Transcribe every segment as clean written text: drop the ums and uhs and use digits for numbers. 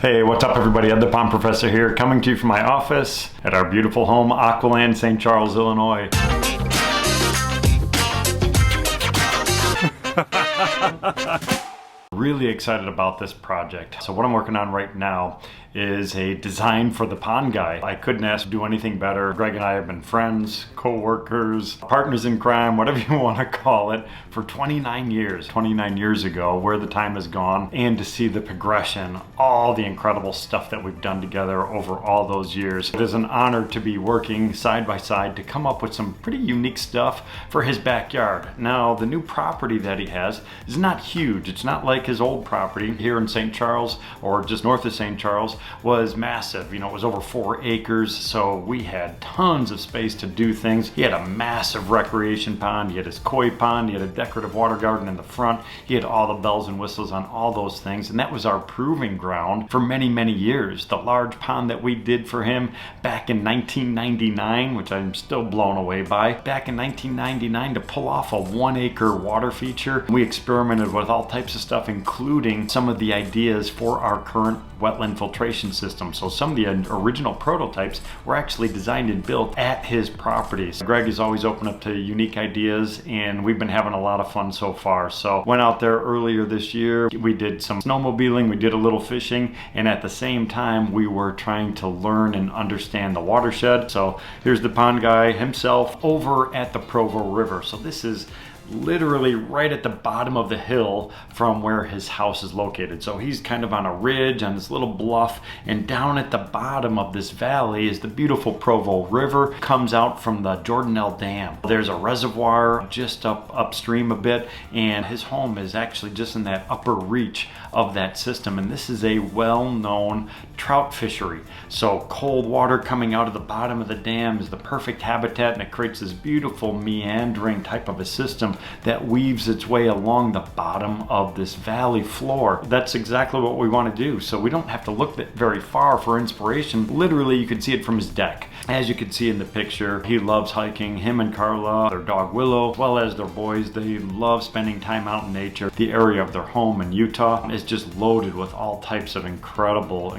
Hey, what's up everybody? Ed the Pond Professor here, coming to you from my office at our beautiful home, Aqualand, St. Charles, Illinois. Really excited about this project. So what I'm working on right now is a design for the pond guy. I couldn't ask to do anything better. Greg and I have been friends, co-workers, partners in crime, whatever you want to call it, for 29 years. 29 years ago, where the time has gone, and to see the progression, all the incredible stuff that we've done together over all those years. It is an honor to be working side by side to come up with some pretty unique stuff for his backyard. Now, the new property that he has is not huge. It's not like his old property here in St. Charles, or just north of St. Charles, was massive. You know, it was over 4 acres, so we had tons of space to do things. He had a massive recreation pond, he had his koi pond, he had a decorative water garden in the front, he had all the bells and whistles on all those things, and that was our proving ground for many, many years. The large pond that we did for him back in 1999, which I'm still blown away by, back in 1999 to pull off a 1 acre water feature. We experimented with all types of stuff, including some of the ideas for our current wetland filtration system. So some of the original prototypes were actually designed and built at his properties. Greg is always open up to unique ideas, and we've been having a lot of fun so far. So went out there earlier this year, we did some snowmobiling, we did a little fishing, and at the same time we were trying to learn and understand the watershed. So here's the pond guy himself over at the Provo River. So this is literally right at the bottom of the hill from where his house is located. So he's kind of on a ridge, on this little bluff, and down at the bottom of this valley is the beautiful Provo River. Comes out from the Jordanelle Dam. There's a reservoir just upstream a bit, and his home is actually just in that upper reach of that system. And this is a well-known trout fishery. So cold water coming out of the bottom of the dam is the perfect habitat, and it creates this beautiful meandering type of a system that weaves its way along the bottom of this valley floor. That's exactly what we want to do. So we don't have to look very far for inspiration. Literally, you can see it from his deck. As you can see in the picture, he loves hiking. Him and Carla, their dog Willow, as well as their boys, they love spending time out in nature. The area of their home in Utah is just loaded with all types of incredible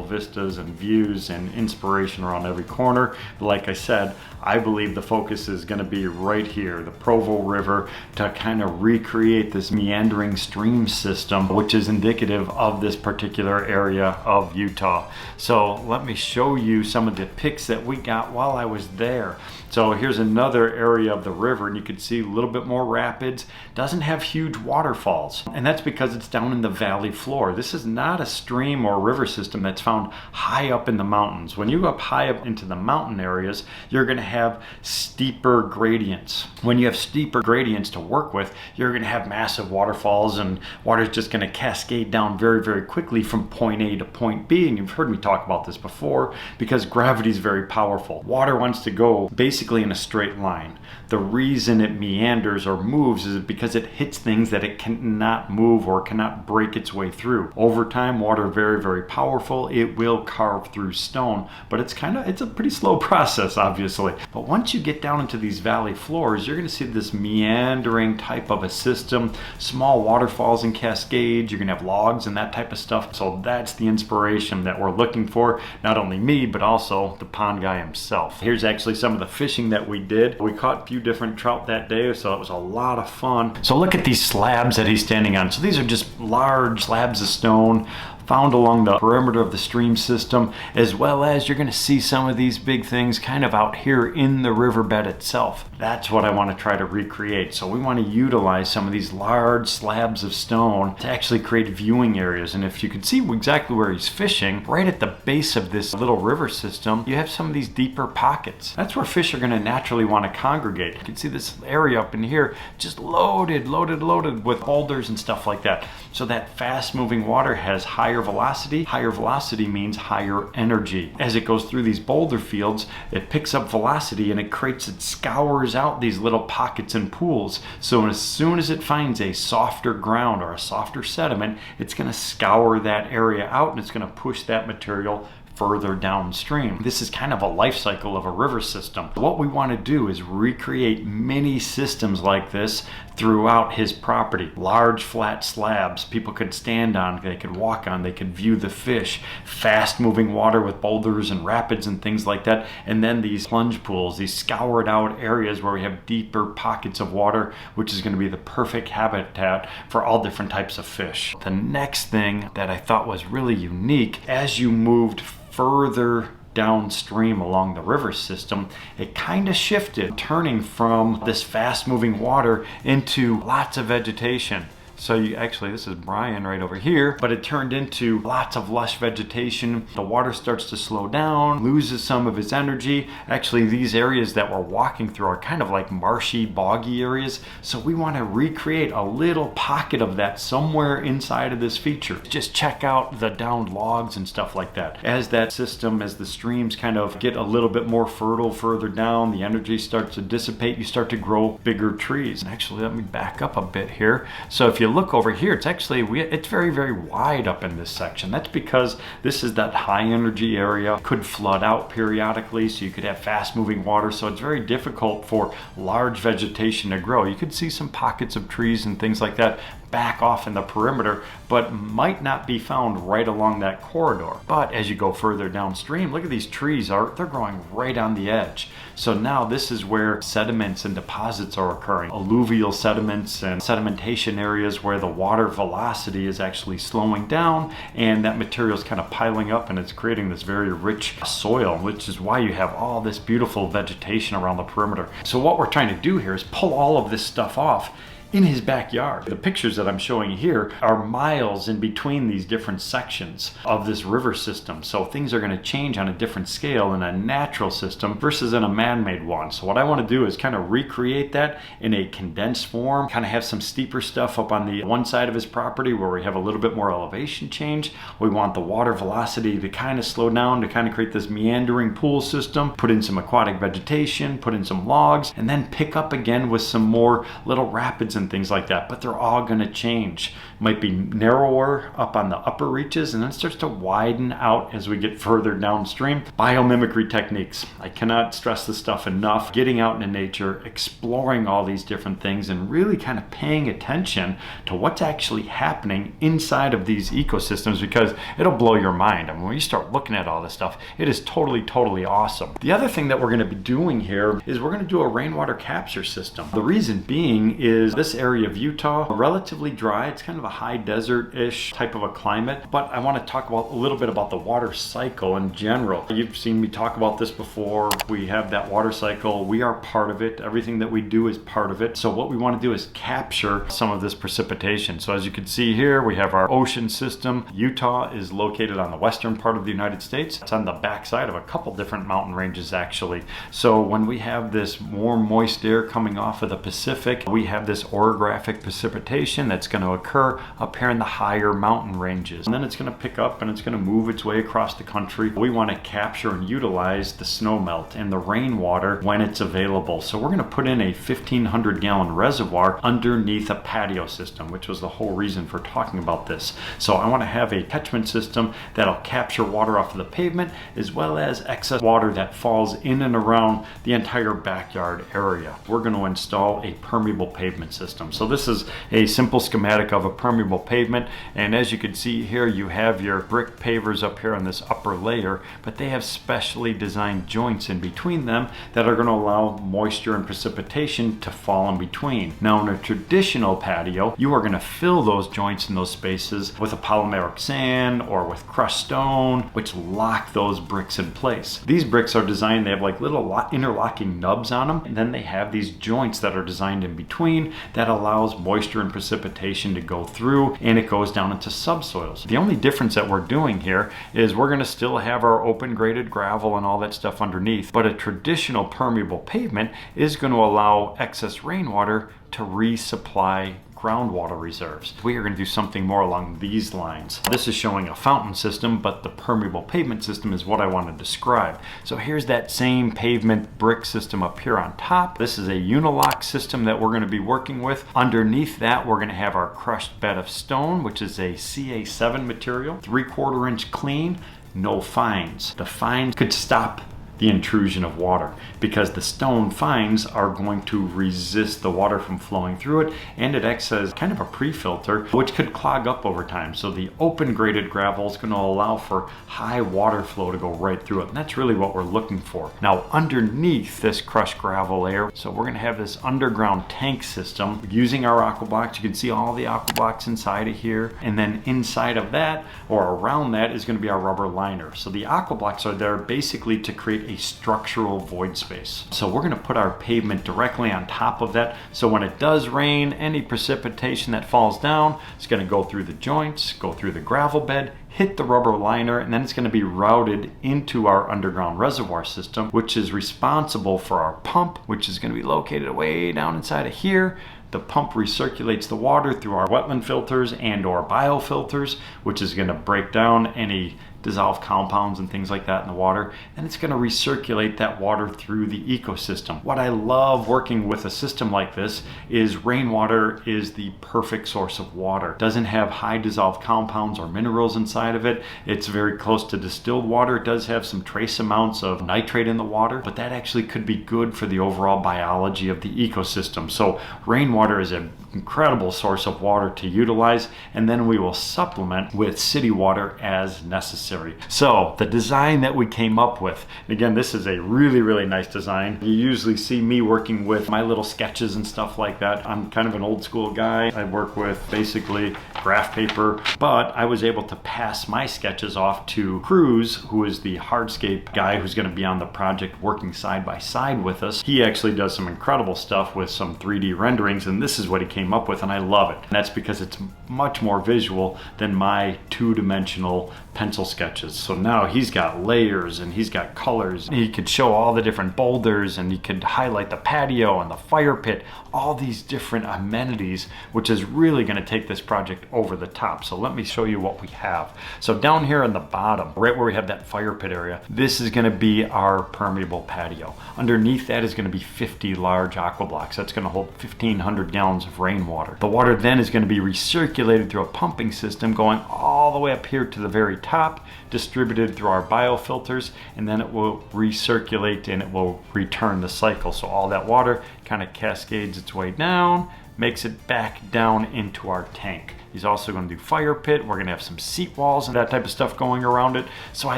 vistas and views and inspiration around every corner. But like I said, I believe the focus is going to be right here, the Provo River, to kind of recreate this meandering stream system, which is indicative of this particular area of Utah. So let me show you some of the pics that we got while I was there. So here's another area of the river, and you can see a little bit more rapids. Doesn't have huge waterfalls, and that's because it's down in the valley floor. This is not a stream or river system that's found high up in the mountains. When you go up high up into the mountain areas, you're going to have steeper gradients. When you have steeper gradients to work with, you're going to have massive waterfalls, and water is just going to cascade down very, very quickly from point A to point B. And you've heard me talk about this before, because gravity is very powerful. Water wants to go basically in a straight line. The reason it meanders or moves is because it hits things that it cannot move or cannot break its way through. Over time, water very, very powerful. It will carve through stone, but it's a pretty slow process, obviously. But once you get down into these valley floors, you're going to see this meandering type of a system, small waterfalls and cascades. You're going to have logs and that type of stuff. So that's the inspiration that we're looking for. Not only me, but also the pond guy himself. Here's actually some of the fishing that we did. We caught a few different trout that day, so it was a lot of fun. So look at these slabs that he's standing on. So these are just large slabs of stone found along the perimeter of the stream system, as well as you're going to see some of these big things kind of out here in the riverbed itself. That's what I want to try to recreate. So we want to utilize some of these large slabs of stone to actually create viewing areas. And if you can see exactly where he's fishing, right at the base of this little river system, you have some of these deeper pockets. That's where fish are going to naturally want to congregate. You can see this area up in here just loaded with boulders and stuff like that. So that fast moving water has higher velocity. Higher velocity means higher energy. As it goes through these boulder fields, it picks up velocity, and it scours out these little pockets and pools. So as soon as it finds a softer ground or a softer sediment, it's going to scour that area out, and it's going to push that material further downstream. This is kind of a life cycle of a river system. What we want to do is recreate many systems like this throughout his property. Large flat slabs people could stand on, they could walk on, them. They could view the fish, fast moving water with boulders and rapids and things like that. And then these plunge pools, these scoured out areas where we have deeper pockets of water, which is going to be the perfect habitat for all different types of fish. The next thing that I thought was really unique, as you moved further downstream along the river system, it kind of shifted, turning from this fast moving water into lots of vegetation. So you actually, this is Brian right over here, but it turned into lots of lush vegetation. The water starts to slow down, loses some of its energy. Actually, these areas that we're walking through are kind of like marshy, boggy areas. So we want to recreate a little pocket of that somewhere inside of this feature. Just check out the downed logs and stuff like that. As that system, as the streams kind of get a little bit more fertile further down, the energy starts to dissipate, you start to grow bigger trees. And actually, let me back up a bit here. So if you look over here, it's actually, it's very, very wide up in this section. That's because this is that high energy area. It could flood out periodically, so you could have fast moving water. So it's very difficult for large vegetation to grow. You could see some pockets of trees and things like that back off in the perimeter, but might not be found right along that corridor. But as you go further downstream, look at these trees, they're growing right on the edge. So now this is where sediments and deposits are occurring. Alluvial sediments and sedimentation areas where the water velocity is actually slowing down and that material is kind of piling up and it's creating this very rich soil, which is why you have all this beautiful vegetation around the perimeter. So what we're trying to do here is pull all of this stuff off in his backyard. The pictures that I'm showing here are miles in between these different sections of this river system. So things are going to change on a different scale in a natural system versus in a man-made one. So what I want to do is kind of recreate that in a condensed form, kind of have some steeper stuff up on the one side of his property where we have a little bit more elevation change. We want the water velocity to kind of slow down to kind of create this meandering pool system, put in some aquatic vegetation, put in some logs, and then pick up again with some more little rapids and things like that. But they're all going to change. Might be narrower up on the upper reaches and then starts to widen out as we get further downstream. Biomimicry techniques. I cannot stress this stuff enough. Getting out into nature, exploring all these different things and really kind of paying attention to what's actually happening inside of these ecosystems, because it'll blow your mind. I mean, when you start looking at all this stuff, it is totally, totally awesome. The other thing that we're going to be doing here is we're going to do a rainwater capture system. The reason being is this area of Utah, relatively dry. It's kind of a high desert-ish type of a climate, but I want to talk about a little bit about the water cycle in general. You've seen me talk about this before. We have that water cycle. We are part of it. Everything that we do is part of it. So what we want to do is capture some of this precipitation. So as you can see here, we have our ocean system. Utah is located on the western part of the United States. It's on the backside of a couple different mountain ranges actually. So when we have this warm, moist air coming off of the Pacific, we have this orographic precipitation that's going to occur up here in the higher mountain ranges. And then it's going to pick up and it's going to move its way across the country. We want to capture and utilize the snow melt and the rainwater when it's available. So we're going to put in a 1,500 gallon reservoir underneath a patio system, which was the whole reason for talking about this. So I want to have a catchment system that'll capture water off of the pavement as well as excess water that falls in and around the entire backyard area. We're going to install a permeable pavement system. So this is a simple schematic of a permeable pavement, and as you can see here, you have your brick pavers up here on this upper layer, but they have specially designed joints in between them that are going to allow moisture and precipitation to fall in between. Now in a traditional patio, you are going to fill those joints in those spaces with a polymeric sand or with crushed stone, which lock those bricks in place. These bricks are designed, they have like little interlocking nubs on them, and then they have these joints that are designed in between that allows moisture and precipitation to go through, and it goes down into subsoils. The only difference that we're doing here is we're going to still have our open graded gravel and all that stuff underneath, but a traditional permeable pavement is going to allow excess rainwater to resupply groundwater reserves. We are going to do something more along these lines. This is showing a fountain system, but the permeable pavement system is what I want to describe. So here's that same pavement brick system up here on top. This is a Unilock system that we're going to be working with. Underneath that, we're going to have our crushed bed of stone, which is a CA7 material, 3/4 inch clean, no fines. The fines could stop the intrusion of water, because the stone fines are going to resist the water from flowing through it, and it acts as kind of a pre-filter, which could clog up over time. So the open graded gravel is going to allow for high water flow to go right through it, and that's really what we're looking for. Now underneath this crushed gravel layer, so we're going to have this underground tank system using our AquaBlox. You can see all the AquaBlox inside of here, and then inside of that or around that is going to be our rubber liner. So the AquaBlox are there basically to create a structural void space. So we're going to put our pavement directly on top of that, so when it does rain, any precipitation that falls down is going to go through the joints, go through the gravel bed, hit the rubber liner, and then it's going to be routed into our underground reservoir system, which is responsible for our pump, which is going to be located way down inside of here. The pump recirculates the water through our wetland filters and or biofilters, which is going to break down any dissolved compounds and things like that in the water, and it's going to recirculate that water through the ecosystem. What I love working with a system like this is rainwater is the perfect source of water. It doesn't have high dissolved compounds or minerals inside of it. It's very close to distilled water. It does have some trace amounts of nitrate in the water, but that actually could be good for the overall biology of the ecosystem. So rainwater is an incredible source of water to utilize, and then we will supplement with city water as necessary. So the design that we came up with, again, this is a really nice design. You usually see me working with my little sketches and stuff like that. I'm kind of an old school guy. I work with basically graph paper, but I was able to pass my sketches off to Cruz, who is the hardscape guy who's going to be on the project working side by side with us. He actually does some incredible stuff with some 3D renderings, and this is what he came up with, and I love it. And that's because it's much more visual than my two-dimensional pencil sketches. So now he's got layers and he's got colors. He could show all the different boulders, and he could highlight the patio and the fire pit, all these different amenities, which is really going to take this project over the top. So let me show you what we have. So down here in the bottom, right where we have that fire pit area, this is going to be our permeable patio. Underneath that is going to be 50 large AquaBlox. That's going to hold 1,500 gallons of rainwater. The water then is going to be recirculated through a pumping system going all the way up here to the very top, distributed through our biofilters, and then it will recirculate and it will return the cycle. So all that water kind of cascades its way down, makes it back down into our tank. He's also going to do fire pit. We're going to have some seat walls and that type of stuff going around it. So I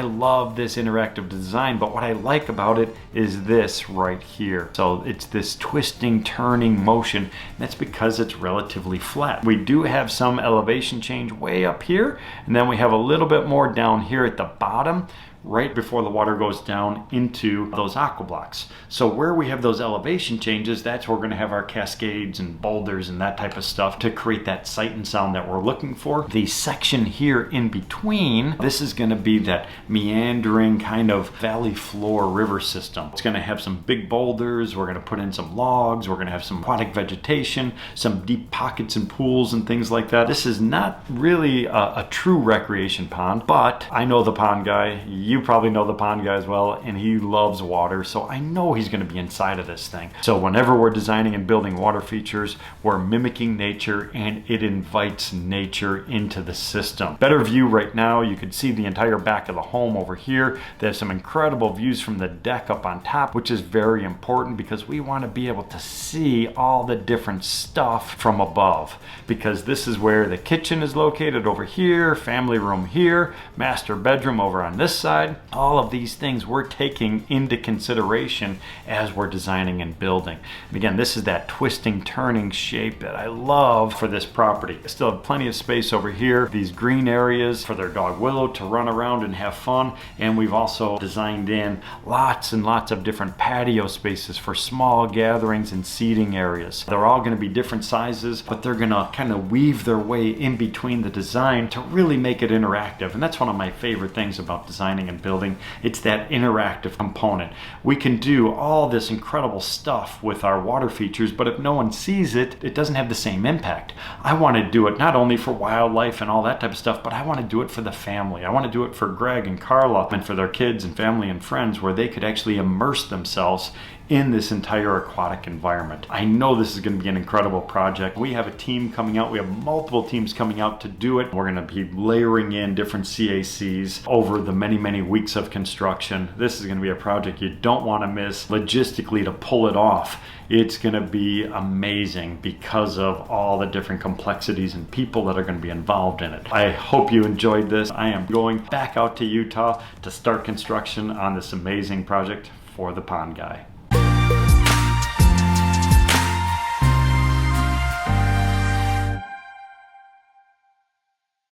love this interactive design, but what I like about it is this right here. So it's this twisting, turning motion. And that's because it's relatively flat. We do have some elevation change way up here, and then we have a little bit more down here at the bottom, right before the water goes down into those AquaBlox. So where we have those elevation changes, that's where we're going to have our cascades and boulders and that type of stuff to create that sight and sound that we're looking for. The section here in between, this is going to be that meandering kind of valley floor river system. It's going to have some big boulders. We're going to put in some logs. We're going to have some aquatic vegetation, some deep pockets and pools and things like that. This is not really a true recreation pond, but I know the pond guy. You probably know the pond guy as well, and he loves water, so I know he's going to be inside of this thing. So whenever we're designing and building water features, we're mimicking nature, and it invites nature into the system. Better view right now, you could see the entire back of the home over here. There's some incredible views from the deck up on top, which is very important because we want to be able to see all the different stuff from above, because this is where the kitchen is located over here, family room here, master bedroom over on this side. All of these things we're taking into consideration as we're designing and building. And again, this is that twisting, turning shape that I love for this property. I still have plenty of space over here, these green areas for their dog Willow to run around and have fun. And we've also designed in lots and lots of different patio spaces for small gatherings and seating areas. They're all going to be different sizes, but they're going to kind of weave their way in between the design to really make it interactive. And that's one of my favorite things about designing and building. It's that interactive component. We can do all this incredible stuff with our water features, but if no one sees it, it doesn't have the same impact. I want to do it not only for wildlife and all that type of stuff, but I want to do it for the family. I want to do it for Greg and Carla and for their kids and family and friends, where they could actually immerse themselves in this entire aquatic environment. I know this is going to be an incredible project. We have a team coming out. We have multiple teams coming out to do it. We're going to be layering in different CACs over the many weeks of construction. This is going to be a project you don't want to miss. Logistically, to pull it off, it's going to be amazing because of all the different complexities and people that are going to be involved in it. I hope you enjoyed this. I am going back out to Utah to start construction on this amazing project for the Pond Guy.